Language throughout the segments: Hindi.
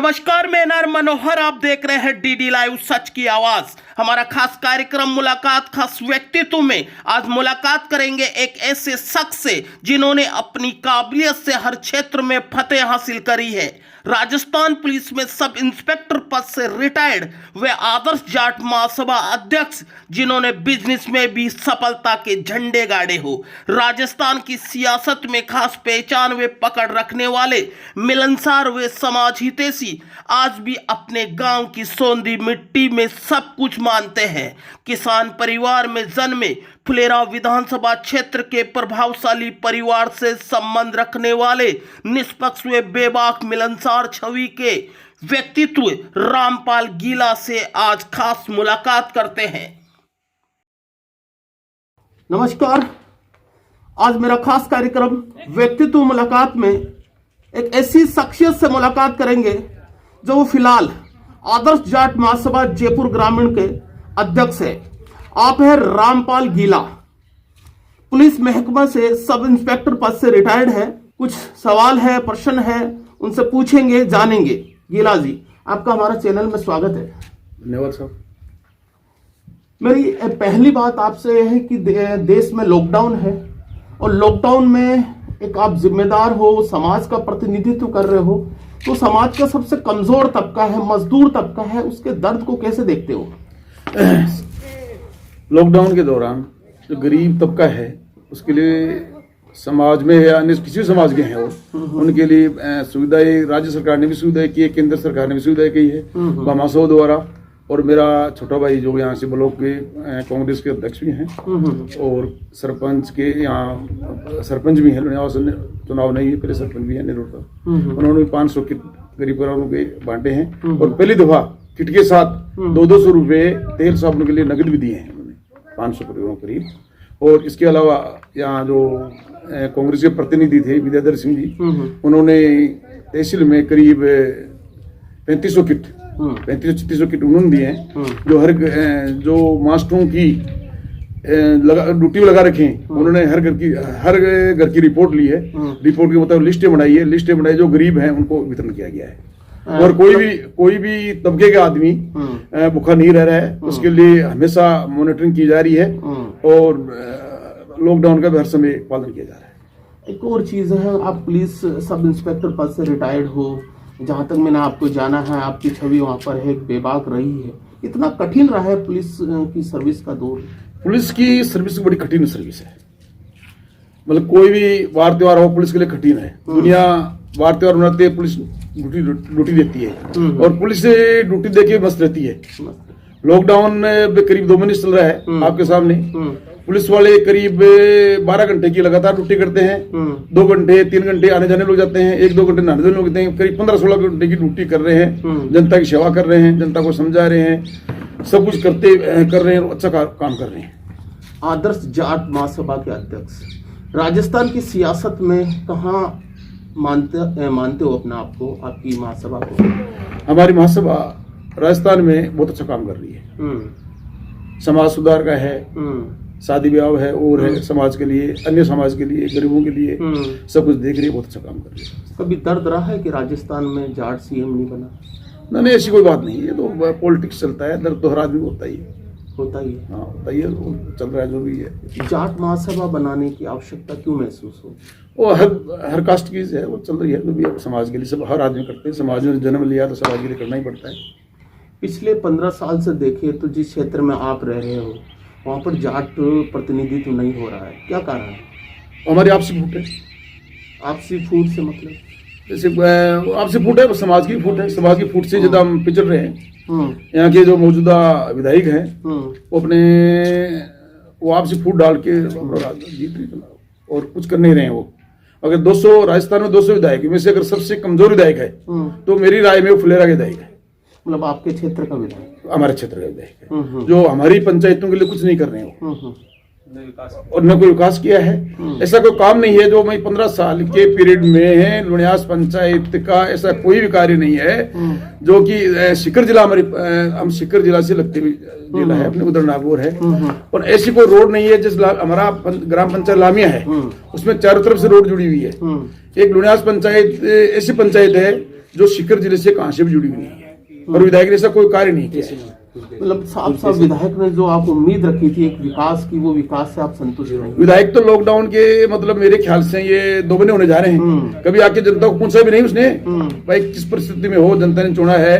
नमस्कार, मैं नर मनोहर, आप देख रहे हैं डीडी लाइव सच की आवाज। हमारा खास कार्यक्रम मुलाकात खास व्यक्तित्व में आज मुलाकात करेंगे एक ऐसे शख्स से जिन्होंने अपनी काबिलियत से हर क्षेत्र में फतेह हासिल करी है। राजस्थान पुलिस में सब इंस्पेक्टर पद से रिटायर्ड वे आदर्श जाट महासभा अध्यक्ष जिन्होंने बिजनेस में भी सफलता के झंडे गाड़े हो। राजस्थान की सियासत में खास पहचान वे पकड़ रखने वाले मिलनसार वे समाज हितैषी आज भी अपने गांव की सोंधी मिट्टी में सब कुछ मानते हैं। किसान परिवार में जन्मे फुलेरा विधानसभा क्षेत्र के प्रभावशाली परिवार से संबंध रखने वाले निष्पक्ष व बेबाक मिलनसार छवि के व्यक्तित्व रामपाल गीला से आज खास मुलाकात करते हैं। नमस्कार, आज मेरा खास कार्यक्रम व्यक्तित्व मुलाकात में एक ऐसी शख्सियत से मुलाकात करेंगे जो वो फिलहाल आदर्श जाट महासभा जयपुर ग्रामीण के अध्यक्ष है। आप है रामपाल गीला, पुलिस महकमा से सब इंस्पेक्टर पद से रिटायर्ड है। कुछ सवाल है, प्रश्न है, उनसे पूछेंगे, जानेंगे। गीला जी, आपका हमारा चैनल में स्वागत है। धन्यवाद साहब। मेरी पहली बात आपसे है कि देश में लॉकडाउन है और लॉकडाउन में एक आप जिम्मेदार हो, समाज का प्रतिनिधित्व कर रहे हो, तो समाज का सबसे कमजोर तबका है, मजदूर तबका है, उसके दर्द को कैसे देखते हो? लॉकडाउन के दौरान जो गरीब तबका है उसके लिए समाज में या अन्य किसी समाज के हैं वो उनके लिए सुविधाएं राज्य सरकार ने भी सुविधाएं की है, केंद्र सरकार ने भी सुविधाएं की है महासभा द्वारा। और मेरा छोटा भाई जो यहाँ से ब्लॉक के कांग्रेस के अध्यक्ष भी हैं और सरपंच के यहाँ सरपंच भी हैं, चुनाव नहीं है, पहले सरपंच भी है निरोटा, उन्होंने 500 किट गरीब परिवारों के बांटे हैं। और पहली दफा किट के साथ 200 रुपये तेल साबुन के लिए नगद भी दिए हैं उन्होंने 500 परिवारों करीब। और इसके अलावा यहाँ जो कांग्रेस के प्रतिनिधि थे विद्याधर सिंह जी, उन्होंने तहसील में करीब 3500 किट 3500 किट उन्होंने दिए हैं। जो जो मास्टरों की ड्यूटी लगा रखे हैं उन्होंने हर घर की रिपोर्ट ली है, रिपोर्ट के मुताबिक लिस्टें बनाई जो गरीब हैं उनको वितरण किया गया है। और कोई भी तबके का आदमी भूखा नहीं रह रहा है, उसके लिए हमेशा मॉनिटरिंग की जा रही है और लॉकडाउन का भी हर समय पालन किया जा रहा है। एक और चीज है, आप पुलिस सब इंस्पेक्टर पद से रिटायर्ड हो, जहां तक मैंने आपको जाना है आपकी छवि वहां पर है, बेबाक रही है। इतना कठिन रहा है पुलिस की सर्विस का दौर? पुलिस की सर्विस बड़ी कठिन सर्विस है, मतलब कोई भी वार त्योहार हो पुलिस के लिए कठिन है। दुनिया वार त्योहार मनाती है, पुलिस ड्यूटी देती है और पुलिस ड्यूटी देके मस्त रहती है। लॉकडाउन में करीब 2 महीने चल रहा है आपके सामने, पुलिस वाले करीब 12 घंटे की लगातार ड्यूटी करते हैं। 2 घंटे 3 घंटे आने जाने लोग जाते हैं, 1-2 घंटे नहाने जाने लोग जाते हैं, करीब 15-16 घंटे की ड्यूटी कर रहे हैं। जनता की सेवा कर रहे हैं, जनता को समझा रहे हैं, सब कुछ कर रहे हैं, अच्छा काम कर रहे हैं। आदर्श जाट महासभा के अध्यक्ष राजस्थान की सियासत में कहाँ मानते हो अपना आप को, आपकी महासभा को? हमारी महासभा राजस्थान में बहुत अच्छा काम कर रही है। समाज सुधार का है, शादी ब्याह है और है समाज के लिए, अन्य समाज के लिए, गरीबों के लिए सब कुछ देख रही है, बहुत अच्छा काम कर रही है। कभी दर्द रहा है कि राजस्थान में जाट सीएम नहीं बना? नहीं, ऐसी कोई बात नहीं है, तो पॉलिटिक्स चलता है, दर्द तो हर आदमी होता ही है। हाँ, होता ही है, चल रहा है जो भी है। जाट महासभा बनाने की आवश्यकता क्यों महसूस हो? वो हर कास्ट की है, वो चल रही है, जो भी है समाज के लिए, सब हर आदमी करते हैं। समाज में जन्म लिया तो समाज के लिए करना ही पड़ता है। पिछले 15 साल से देखें तो जिस क्षेत्र में आप रह रहे हो वहाँ पर जाट प्रतिनिधित्व नहीं हो रहा है, क्या कारण है? हमारी आपसी फूट है। आपसी फूट से मतलब? जैसे आपसी फूट है, समाज की फूट है, समाज की फूट से ज्यादा हम पिछड़ रहे हैं। यहाँ के जो मौजूदा विधायक हैं वो आपसी फूट डाल के जीत नहीं और कुछ कर नहीं रहे हैं। वो अगर 200 राजस्थान में 200 विधायक में से अगर सबसे कमजोर विधायक है तो मेरी राय में वो फुलेरा के विधायक है। मतलब आपके क्षेत्र का विधायक? हमारे क्षेत्र का विधायक है, जो हमारी पंचायतों के लिए कुछ नहीं कर रहे हो और न कोई विकास किया है। ऐसा कोई काम नहीं है जो मैं 15 साल के पीरियड में है लुणियास पंचायत का ऐसा कोई भी कार्य नहीं है जो कि सीकर जिला हम सीकर जिला से लगते हुए जिला है, अपने उधर नागौर है और ऐसी कोई रोड नहीं है। जिस हमारा ग्राम पंचायत लामिया है उसमें चारों तरफ से रोड जुड़ी हुई है। एक लुणियास पंचायत ऐसी पंचायत है जो सीकर जिले से कहां से भी जुड़ी हुई नहीं है, और विधायक ने ऐसा कोई कार्य नहीं किया। मतलब साफ विधायक ने जो आप उम्मीद रखी थी एक विकास की, वो विकास से आप संतुष्ट नहीं? विधायक तो लॉकडाउन के मतलब मेरे ख्याल से ये 2 महीने होने जा रहे हैं, कभी आके जनता को पूछा भी नहीं उसने भाई किस परिस्थिति में हो, जनता ने चुना है,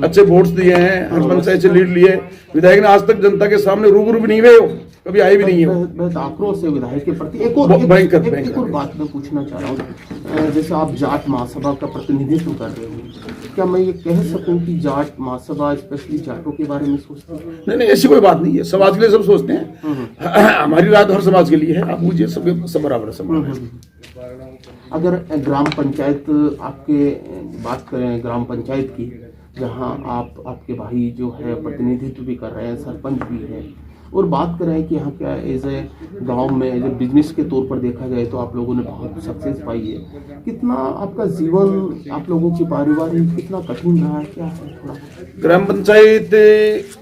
अच्छे वोट्स दिए हैं, हर पंचायत से लीड लिए, विधायक ने आज तक जनता के सामने रूबरू भी नहीं हुए हो, कभी आए भी नहीं है। बहुत आक्रोश है विधायक के प्रति। एक और बात मैं पूछना चाह रहा हूँ, जैसे आप जाट महासभा का प्रतिनिधित्व कर रहे हो, क्या मैं ये कह सकूं कि जाट महासभा स्पेशली जाटों के बारे में सोचती है? नहीं, ऐसी कोई बात नहीं है, समाज के लिए सब सोचते हैं। हमारी रात हर समाज के लिए है, आप मुझे सब बराबर समाज है। अगर ग्राम पंचायत आपके बात करें, ग्राम पंचायत की, जहां आपके भाई जो है प्रतिनिधित्व भी कर रहे हैं, सरपंच भी है, और बात करें कि यहाँ क्या एज ए गाँव में एज ए बिजनेस के तौर पर देखा जाए तो आप लोगों ने बहुत सक्सेस पाई है। कितना आपका जीवन, आप लोगों की पारिवारिक कितना कठिन रहा है, क्या है थोड़ा? ग्राम पंचायत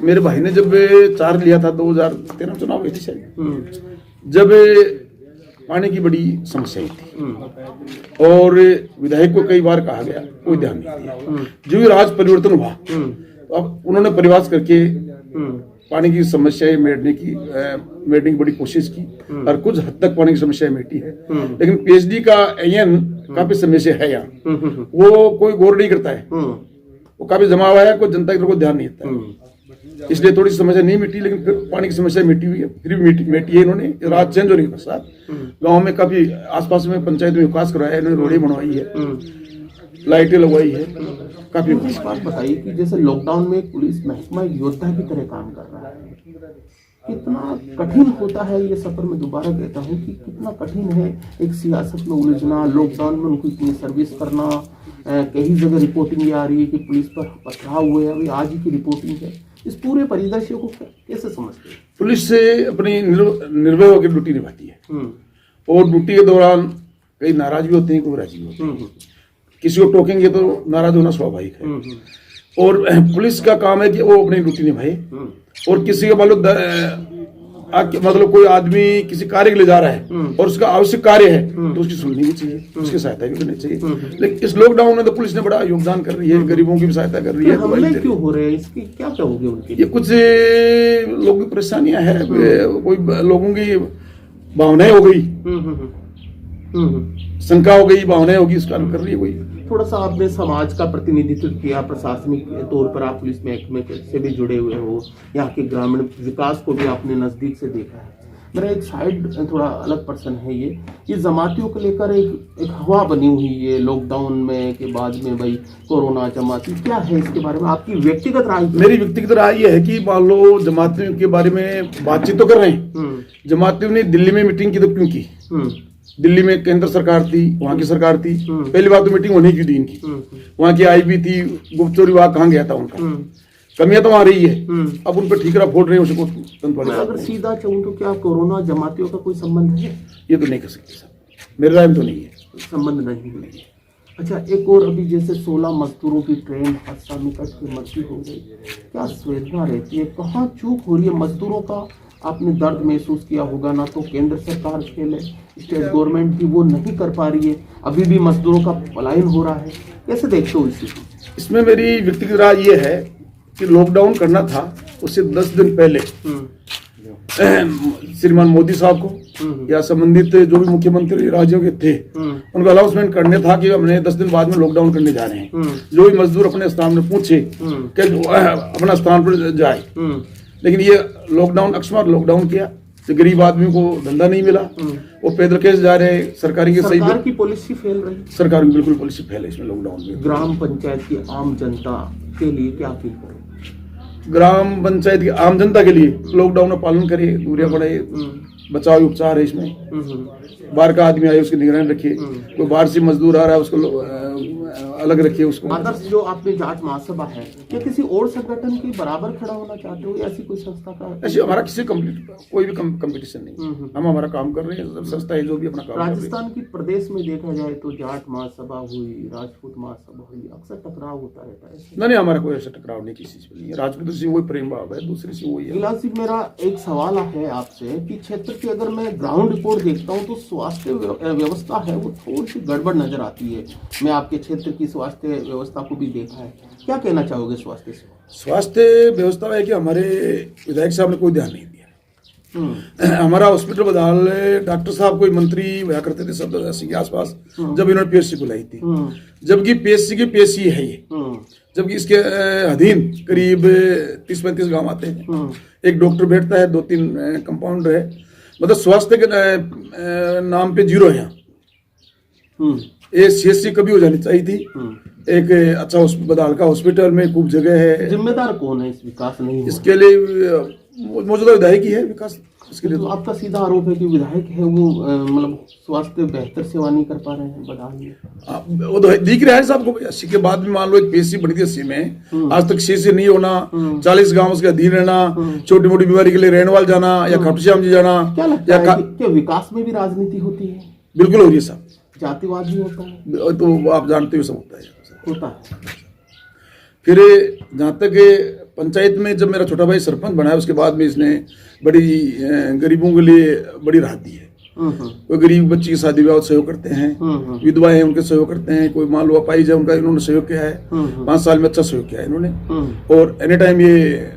मेरे भाई ने जब चार्ज लिया था 2013 चुनाव हुए थे शायद, जब पानी की बड़ी समस्या थी और विधायक को कई बार कहा गया, कोई ध्यान नहीं दिया। जो भी राज परिवर्तन हुआ तो अब उन्होंने प्रयास करके पानी की समस्याएं मेटने की बड़ी कोशिश की और कुछ हद तक पानी की समस्याएं मेटी है, लेकिन पीएचडी का एन काफी समय से है यहाँ, वो कोई गौर नहीं करता है, वो काफी जमा हुआ है, कोई जनता की तरफ ध्यान नहीं देता है, इसलिए थोड़ी समस्या नहीं मिटी। लेकिन फिर पानी की समस्या मिटी हुई है, फिर भी मेटी है इन्होंने। राज चेंज होने के पश्चात गाँव में काफी आसपास में पंचायत में विकास करवाया है इन्होंने, रोडें बनवाई है, लाइटें लगवाई है, काफी। इस बात बताइए कि जैसे लॉकडाउन में पुलिस महकमा योद्धा की तरह काम कर रहा है, कितना कठिन होता है ये सफर? मैं दोबारा कहता हूँ कि कितना कठिन है एक सियासत में उलझना, लॉकडाउन में उनको इतनी सर्विस करना। कई जगह रिपोर्टिंग ये आ रही है कि पुलिस पर पथराव हुए, अभी आज ही की रिपोर्टिंग है। इस पूरे परिदृश्य को कैसे समझते हैं? पुलिस से अपनी निर्भय होकर ड्यूटी निभाती है और ड्यूटी के दौरान कई नाराज भी होते हैं, कोई राजी भी होते हैं। किसी को टोकेंगे तो नाराज होना स्वाभाविक है, और पुलिस का काम है कि वो अपनी ड्यूटी निभाए। और किसी का मतलब कोई आदमी किसी कार्य के लिए जा रहा है और उसका आवश्यक कार्य है तो उसकी सुननी भी चाहिए, उसकी सहायता भी करनी चाहिए। लेकिन इस लॉकडाउन में तो पुलिस ने बड़ा योगदान कर रही है, गरीबों की भी सहायता कर रही है। हमले क्यों हो रहे हैं, इसकी क्या कहोगे उनकी? ये कुछ लोगों की परेशानियां हैं, कोई लोगों की भावनाएं हो गई, शंका हो गई, भावनाएं होगी, इस कारण कर रही है कोई। थोड़ा सा आपने समाज का प्रतिनिधित्व किया, प्रशासनिक तौर पर आप पुलिस महकमे से भी जुड़े हुए हो, यहाँ के ग्रामीण विकास को भी आपने नजदीक से देखा है। मेरा एक साइड थोड़ा अलग पर्सन है, ये जमातियों को लेकर एक हवा बनी हुई है लॉकडाउन में के बाद में, भाई कोरोना जमाती, क्या है इसके बारे में आपकी व्यक्तिगत राय? मेरी व्यक्तिगत राय ये है कि मान लो जमातियों के बारे में बातचीत तो कर रहे हैं, जमातियों ने दिल्ली में मीटिंग की तो क्यों की? दिल्ली में केंद्र सरकार थी, वहां की सरकार थी, पहली बात तो मीटिंग होने की थी इनकी, वहां की आईबी थी, गुप्तचर विभाग कहाँ गया था उनका, कमियां तो वहां रही है, अब उन पर ठीकरा फोड़ रहे हैं उसको। अगर सीधा चाहूँ तो क्या कोरोना जमातियों का कोई संबंध है? ये तो नहीं कर सकते साहब, मेरे राय में तो नहीं है, संबंध नहीं है। अच्छा, एक और अभी जैसे 16 मजदूरों की ट्रेन हादसा में कट के मृत्यु हो गई, क्या संवेदना रहती है, कहाँ चूक हो रही है मजदूरों का? आपने दर्द महसूस किया होगा ना, तो केंद्र सरकार खेल है, स्टेट गवर्नमेंट भी वो नहीं कर पा रही है, अभी भी मजदूरों का पलायन हो रहा है, कैसे देखते हो इसी? इसमें मेरी व्यक्तिगत राय ये है कि लॉकडाउन करना था उससे 10 दिन पहले श्रीमान मोदी साहब को या संबंधित जो भी मुख्यमंत्री राज्यों के थे उनको अनाउंसमेंट करने था कि हमने 10 दिन बाद में लॉकडाउन करने जा रहे हैं, जो भी मजदूर अपने स्थान में पूछे कि अपना स्थान पर जाए। लेकिन ये लॉकडाउन अकस्मात लॉकडाउन किया तो गरीब आदमी को धंधा नहीं मिला, वो पैदल कैसे जा रहे हैं, सरकारी के सरकार की पॉलिसी फेल रही, सरकार की बिल्कुल पॉलिसी फेल है इसमें लॉकडाउन में। ग्राम पंचायत की आम जनता के लिए क्या अपील करें? ग्राम पंचायत की आम जनता के लिए लॉकडाउन का पालन करे, दूरियां बढ़ाए, बचाव उपचार है इसमें, बाहर का आदमी आए उसकी निगरानी रखिए, कोई बाहर से मजदूर आ रहा है उसको अलग रखिए उसको। आदर्श जो आपने जाट महासभा है, क्या किसी और संगठन के बराबर खड़ा होना चाहते हो या ऐसी कोई संस्था का? ऐसी हमारा किसी कोई भी कंपटीशन नहीं, हम हमारा काम कर रहे हैं, संस्था है जो भी अपना काम। राजस्थान की प्रदेश में देखा जाए तो जाट महासभा हुई, राजपूत महासभा हुई, अक्सर टकराव होता रहता है। नहीं, हमारा कोई ऐसा टकराव नहीं किसी से नहीं है, राजपूत से वही प्रेम भाव है, दूसरे से वही है। गिलास जी, मेरा एक सवाल है आपसे कि क्षेत्र की अगर मैं ग्राउंड रिपोर्ट देखता हूँ तो स्वास्थ्य व्यवस्था है वो थोड़ी सी गड़बड़ नजर आती है। मैं आपके क्षेत्र क्षेत्र की स्वास्थ्य व्यवस्था को भी देखा है, क्या कहना चाहोगे स्वास्थ्य से? स्वास्थ्य व्यवस्था है कि हमारे विधायक साहब ने कोई ध्यान नहीं दिया। हमारा हॉस्पिटल बदाल डॉक्टर साहब कोई मंत्री हुआ करते थे 70-80 के आसपास जब इन्होंने पीएचसी बुलाई थी, जबकि पीएचसी की पीएचसी है ये, जबकि इसके अधीन करीब 30-35 गांव आते हैं, एक डॉक्टर बैठता है, 2-3 कंपाउंडर है, मतलब स्वास्थ्य के नाम पे जीरो है यहाँ। ये सीएचसी कभी हो जानी चाहिए थी। एक अच्छा बदाल का हॉस्पिटल में खूब जगह है। जिम्मेदार कौन है इस विकास नहीं हुआ? इसके लिए मौजूदा विधायक ही है विकास। इसके लिए तो आपका सीधा आरोप है कि विधायक है वो मतलब स्वास्थ्य बेहतर सेवा नहीं कर पा रहे हैं बदाल में। वो तो दिख रहा है सबको। 80 के बाद भी मान लो एक पीएचसी बनी थी 80 में, आज तक सीएचसी नहीं होना, 40 गांव उसके अधीन रहना, छोटी मोटी बीमारी के लिए रेणवाल जाना या खपश्याम जी जाना। क्या लगता है कि क्या विकास में भी राजनीति होती है? बिल्कुल हो रही है साहब, जातिवाद भी होता है, तो आप जानते हो सब होता है। फिर जहाँ तक पंचायत में जब मेरा छोटा भाई सरपंच बना है उसके बाद में इसने बड़ी गरीबों के लिए बड़ी राहत दी है। कोई गरीब बच्ची की शादी ब्याह सहयोग करते हैं, विधवाएं हैं उनके सहयोग करते हैं, कोई मान लो अपाहिज है उनका इन्होंने सहयोग किया है। 5 साल में अच्छा सहयोग किया है इन्होंने, और एनी टाइम ये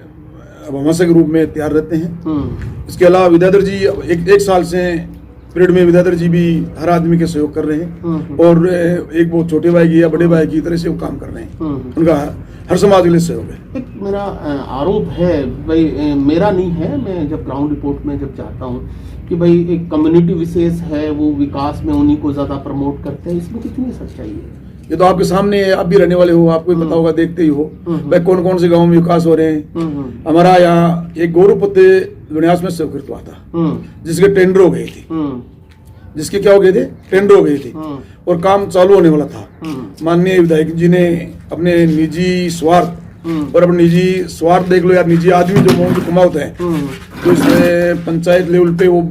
हमाशा के रूप में तैयार रहते हैं। इसके अलावा विद्याधर जी एक साल से पीरियड में विद्याधर जी भी हर आदमी के सहयोग कर रहे हैं, और एक वो छोटे भाई की या बड़े भाई की तरह से वो काम कर रहे हैं। उनका हर समाज के लिए सहयोग है। एक मेरा आरोप है भाई, मेरा नहीं है, मैं जब ग्राउंड रिपोर्ट में जब जाता हूँ कि भाई एक कम्युनिटी विशेष है, वो विकास में उन्हीं को ज्यादा प्रमोट करते हैं, इसमें कितनी सच्चाई है? ये तो आपके सामने है, आप भी रहने वाले हो, आपको भी पता होगा, देखते ही हो भाई कौन कौन से गाँव में विकास हो रहे हैं। हमारा यहाँ एक गौरवपति विन्यास में सहयोग हुआ था, जिसके टेंडर हो गए थे, जिसके क्या हो गए थे, टेंडर हो गए थे, और काम चालू होने वाला था। माननीय विधायक जी ने अपने निजी स्वार्थ, और अपने निजी स्वार्थ देख लो यार, निजी आदमी जो कमाते हैं, तो इसमें पंचायत लेवल पे वो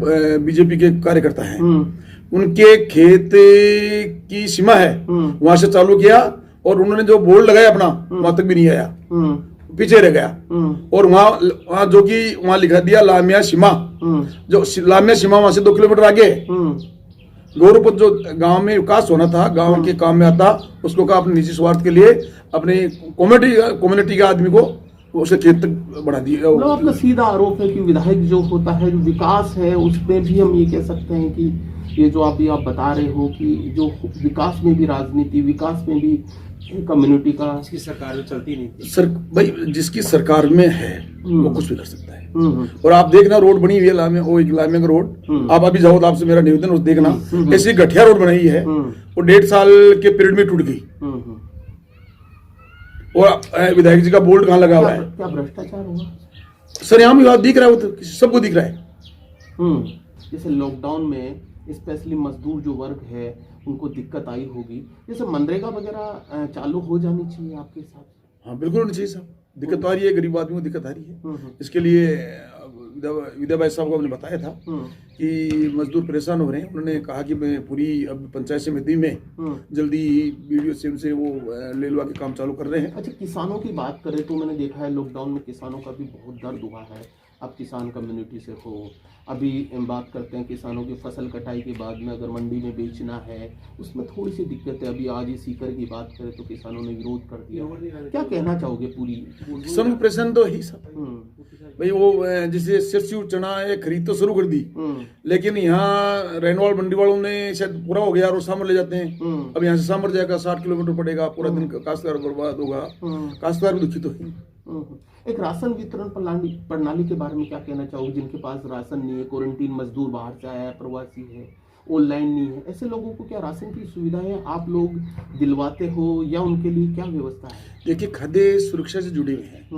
बीजेपी के कार्यकर्ता हैं, उनके खेत की सीमा है वहां से चालू किया, और उन्होंने जो बोर्ड लगाया अपना वहां तक भी नहीं आया, पीछे रह गया। और वहां जो कि वहां लिखा दिया लामिया सीमा, जो लामिया सीमा वहां से 2 किलोमीटर आगे गौरवपत जो गांव में विकास होना था, गांव के काम में आता, उसको कहा अपने निजी स्वार्थ के लिए अपने कम्युनिटी के आदमी को उसे खेत तक बढ़ा दिया। मतलब आपका सीधा आरोप है कि विधायक जो होता है, जो विकास है, उसमें भी हम ये कह सकते हैं कि ये जो आप बता रहे हो कि जो विकास में भी राजनीति, विकास में भी कम्युनिटी का, जिसकी सरकार में चलती नहीं भाई जिसकी सरकार में है वो कुछ भी कर सकता है। और आप देखना रोड बनी हुई है लामिया का रोड, आप अभी जाओ तो आपसे मेरा निवेदन उस देखना, ऐसी घटिया रोड बनाई है, वो 1.5 साल के पीरियड में टूट गई। और विधायक जी का बोर्ड कहाँ लगा हुआ है? क्या भ्रष्टाचार हुआ सर? यहाँ भी बात दिख रहा है, वो तो सबको दिख रहा है। जैसे लॉकडाउन में स्पेशली मजदूर जो वर्ग है उनको दिक्कत आई होगी, जैसे मनरेगा वगैरह चालू हो जानी चाहिए आपके हिसाब से? हाँ बिल्कुल होनी चाहिए साहब, दिक्कत आ रही है, गरीब आदमी को दिक्कत आ रही है। इसके लिए विद्या भाई साहब को हमने बताया था कि मजदूर परेशान हो रहे हैं, उन्होंने कहा कि मैं पूरी अब पंचायत समिति में जल्दी ही वीडियो सिम से वो ले लवा के काम चालू कर रहे हैं। अच्छा, किसानों की बात करें तो मैंने देखा है लॉकडाउन में किसानों का भी बहुत दर्द हुआ है। आप किसान कम्युनिटी से हो, अभी बात करते हैं किसानों की फसल कटाई के बाद में अगर मंडी में बेचना है, उसमें थोड़ी सी दिक्कत है। अभी आज ही सीकर की बात करें तो किसानों ने विरोध कर दिया, क्या कहना चाहोगे? पूरी सब प्रश्न तो ही सब भाई, वो जैसे सरसों चना खरीद तो शुरू कर दी, लेकिन यहाँ रेनवाल मंडी वालों ने शायद पूरा हो गया और सामर ले जाते हैं। अब यहाँ से सामर जाएगा 60 किलोमीटर पड़ेगा, पूरा दिन काश्तकार बर्बाद होगा, काश्तकार भी दुखी तो है। एक राशन वितरण प्रणाली के बारे में क्या कहना चाहोगे? जिनके पास राशन नहीं है, क्वारंटीन मजदूर बाहर से आया है, प्रवासी है, ऑनलाइन नहीं है, ऐसे लोगों को क्या राशन की सुविधाएं आप लोग दिलवाते हो या उनके लिए क्या व्यवस्था है? देखिए, खाद्य सुरक्षा से जुड़े हुए हैं,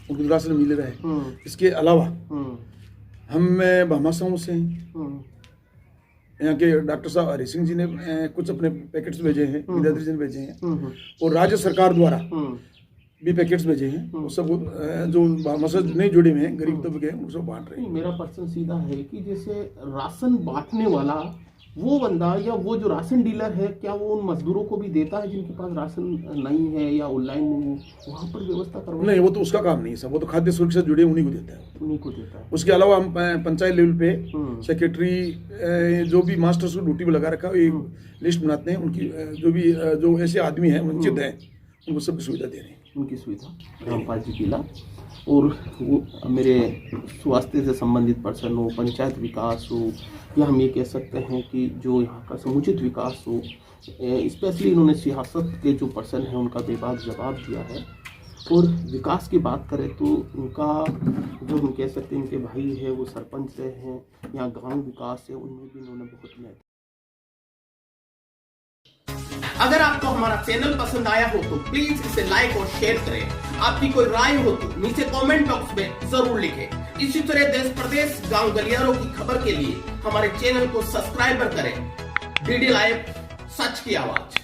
उनको राशन मिल रहा है। इसके अलावा हम भामाशाह से यहाँ के डॉक्टर साहब हरी सिंह जी ने कुछ अपने पैकेट्स भेजे हैं, विद्याधर जी ने भेजे हैं, और राज्य सरकार द्वारा भी पैकेट्स भेजे हैं। वो सब जो मसद नहीं जुड़े हुए हैं, गरीब तबके हैं, उनको बांट रहे हैं। मेरा प्रश्न सीधा है कि जैसे राशन बांटने वाला वो बंदा या वो जो राशन डीलर है, क्या वो उन मजदूरों को भी देता है जिनके पास राशन नहीं है या ऑनलाइन नहीं है, वहाँ पर व्यवस्था करवा? नहीं, वो तो उसका काम नहीं है सर, वो तो खाद्य सुरक्षा से जुड़े उन्हीं को देता है। उन्हीं को देता है। उसके अलावा हम पंचायत लेवल पे सेक्रेटरी जो भी मास्टर्स को ड्यूटी पे लगा रखा है, एक लिस्ट बनाते हैं उनकी, जो ऐसे आदमी हैं वंचित हैं, उनको सबकी सुविधा दे रहे हैं। उनकी सुविधा रामपाल जी किला, और वो मेरे स्वास्थ्य से संबंधित पर्सन हो, पंचायत विकास हो, या हम ये कह सकते हैं कि जो यहाँ का समुचित विकास हो, स्पेशली इन्होंने सियासत के जो पर्सन हैं उनका बेबाक जवाब दिया है। और विकास की बात करें तो उनका जो हम कह सकते हैं इनके भाई है वो सरपंच रहे हैं, यहाँ गांव विकास है उनमें भी इन्होंने बहुत महत्व। अगर आपको हमारा चैनल पसंद आया हो तो प्लीज इसे लाइक और शेयर करें। आपकी कोई राय हो तो नीचे कमेंट बॉक्स में जरूर लिखें। इसी तरह देश प्रदेश गांव गलियारों की खबर के लिए हमारे चैनल को सब्सक्राइब करें। डीडी लाइव, सच की आवाज।